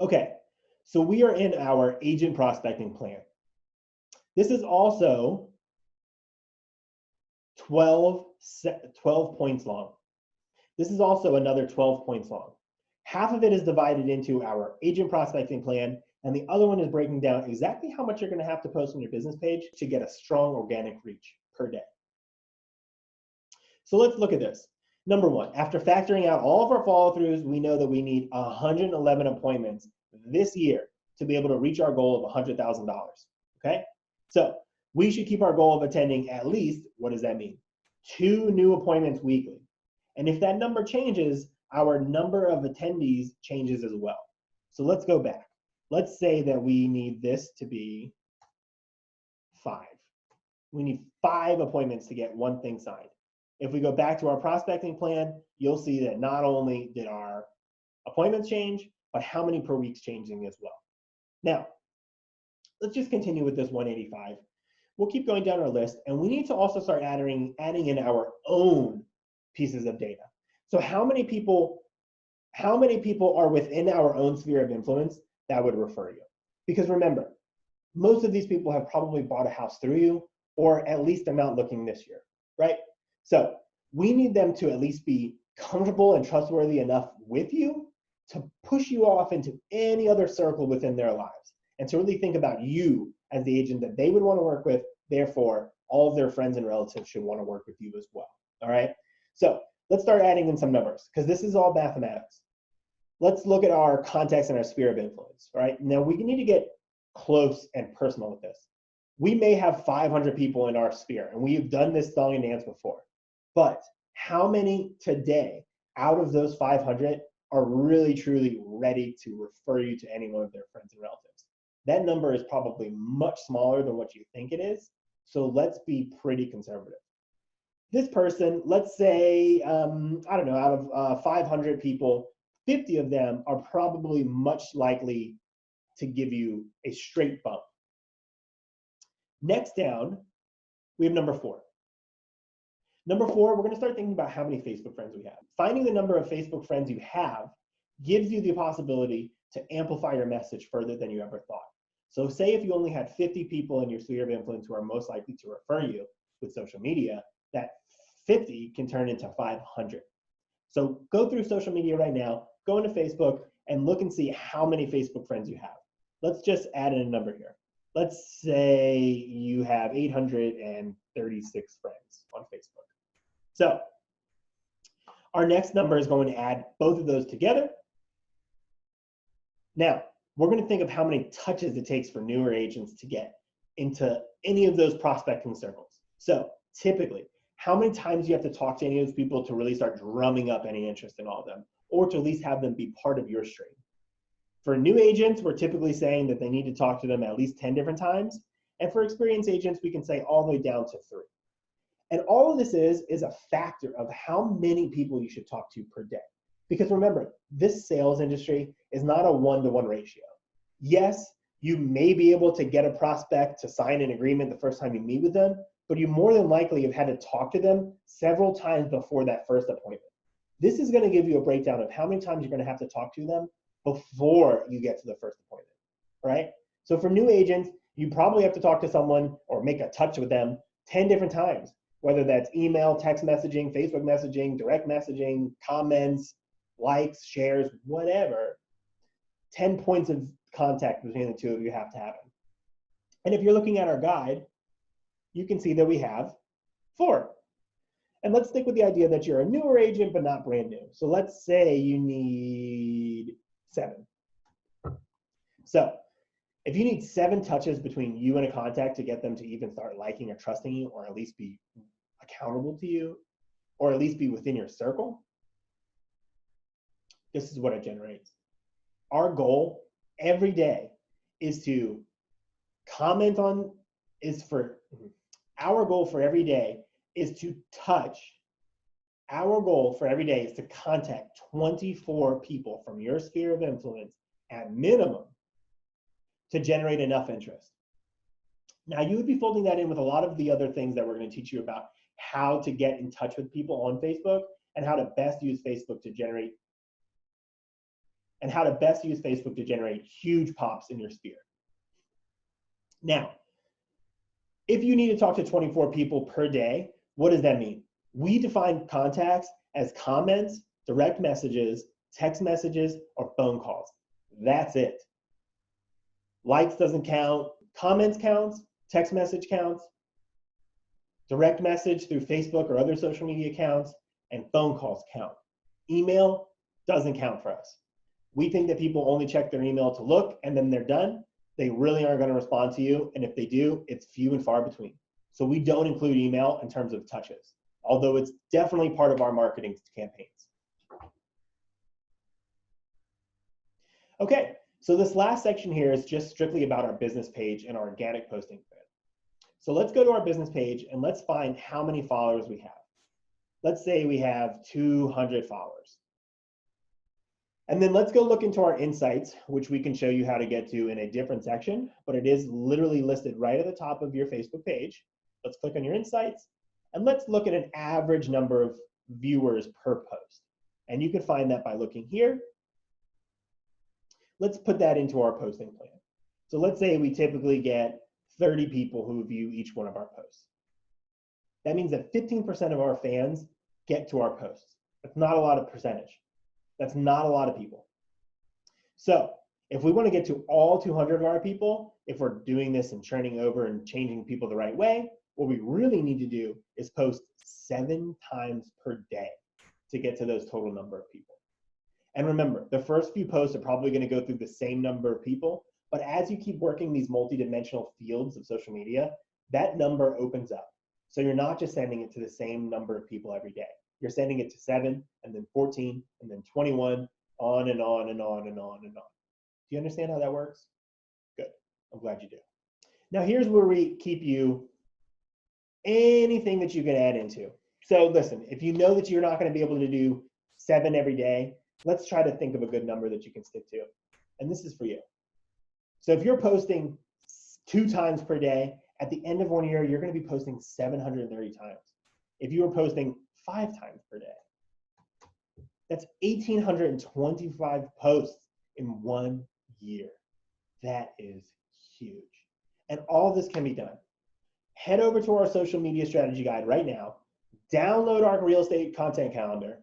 Okay, so we are in our agent prospecting plan. This is also 12 points long. This is also another 12 points long. Half of it is divided into our agent prospecting plan, and the other one is breaking down exactly how much you're going to have to post on your business page to get a strong organic reach per day. So let's look at this. Number one, after factoring out all of our follow-throughs, we know that we need 111 appointments this year to be able to reach our goal of $100,000, okay? So we should keep our goal of attending at least, what does that mean? 2 new appointments weekly. And if that number changes, our number of attendees changes as well. So let's go back. Let's say that we need this to be 5. We need 5 appointments to get one thing signed. If we go back to our prospecting plan, you'll see that not only did our appointments change, but how many per week's changing as well. Now, let's just continue with this 185. We'll keep going down our list, and we need to also start adding in our own pieces of data. So how many people are within our own sphere of influence that would refer you? Because remember, most of these people have probably bought a house through you, or at least they're not looking this year, right? So we need them to at least be comfortable and trustworthy enough with you to push you off into any other circle within their lives, and to really think about you as the agent that they would want to work with. Therefore, all of their friends and relatives should want to work with you as well. All right. So let's start adding in some numbers, because this is all mathematics. Let's look at our context and our sphere of influence. All right. Now we need to get close and personal with this. We may have 500 people in our sphere, and we've done this song and dance before. But how many today out of those 500 are really, truly ready to refer you to any one of their friends and relatives? That number is probably much smaller than what you think it is. So let's be pretty conservative. This person, let's say, I don't know, out of 500 people, 50 of them are probably much likely to give you a straight bump. Next down, we have number 4. Number 4, we're going to start thinking about how many Facebook friends we have. Finding the number of Facebook friends you have gives you the possibility to amplify your message further than you ever thought. So say if you only had 50 people in your sphere of influence who are most likely to refer you with social media, that 50 can turn into 500. So go through social media right now, go into Facebook, and look and see how many Facebook friends you have. Let's just add in a number here. Let's say you have 836 friends on Facebook. So our next number is going to add both of those together. Now, we're going to think of how many touches it takes for newer agents to get into any of those prospecting circles. So typically, how many times you have to talk to any of those people to really start drumming up any interest in all of them, or to at least have them be part of your stream. For new agents, we're typically saying that they need to talk to them at least 10 different times. And for experienced agents, we can say all the way down to 3. And all of this is a factor of how many people you should talk to per day. Because remember, this sales industry is not a 1-to-1 ratio. Yes, you may be able to get a prospect to sign an agreement the first time you meet with them, but you more than likely have had to talk to them several times before that first appointment. This is going to give you a breakdown of how many times you're going to have to talk to them before you get to the first appointment, right? So for new agents, you probably have to talk to someone or make a touch with them 10 different times, whether that's email, text messaging, Facebook messaging, direct messaging, comments, likes, shares, whatever. 10 points of contact between the two of you have to happen. And if you're looking at our guide, you can see that we have 4. And let's stick with the idea that you're a newer agent, but not brand new. So let's say you need 7. So if you need 7 touches between you and a contact to get them to even start liking or trusting you, or at least be accountable to you, or at least be within your circle, this is what it generates. Our goal every day is to comment on, our goal for every day is to contact 24 people from your sphere of influence at minimum to generate enough interest. Now, you would be folding that in with a lot of the other things that we're going to teach you about how to get in touch with people on Facebook and how to best use Facebook to generate and how to best use Facebook to generate huge pops in your sphere. Now, if you need to talk to 24 people per day, what does that mean? We define contacts as comments, direct messages, text messages, or phone calls. That's it. Likes doesn't count, comments counts, text message counts, direct message through Facebook or other social media accounts, and phone calls count. Email doesn't count for us. We think that people only check their email to look and then they're done. They really aren't going to respond to you, and if they do, it's few and far between. So we don't include email in terms of touches, although it's definitely part of our marketing campaigns. Okay, so this last section here is just strictly about our business page and our organic posting plan. So let's go to our business page and let's find how many followers we have. Let's say we have 200 followers. And then let's go look into our insights, which we can show you how to get to in a different section, but it is literally listed right at the top of your Facebook page. Let's click on your insights, and let's look at an average number of viewers per post. And you can find that by looking here. Let's put that into our posting plan. So let's say we typically get 30 people who view each one of our posts. That means that 15% of our fans get to our posts. That's not a lot of percentage. That's not a lot of people. So if we want to get to all 200 of our people, if we're doing this and churning over and changing people the right way, what we really need to do is post 7 times per day to get to those total number of people. And remember, the first few posts are probably going to go through the same number of people, but as you keep working these multidimensional fields of social media, that number opens up. So you're not just sending it to the same number of people every day. You're sending it to 7, and then 14, and then 21, on and on and on and on and on. Do you understand how that works? Good. I'm glad you do. Now here's where we keep you anything that you can add into. So listen, if you know that you're not going to be able to do 7 every day, let's try to think of a good number that you can stick to. And this is for you. So if you're posting 2 times per day, at the end of 1 year, you're going to be posting 730 times. If you were posting 5 times per day, that's 1,825 posts in 1 year. That is huge. And all of this can be done. Head over to our social media strategy guide right now, download our real estate content calendar,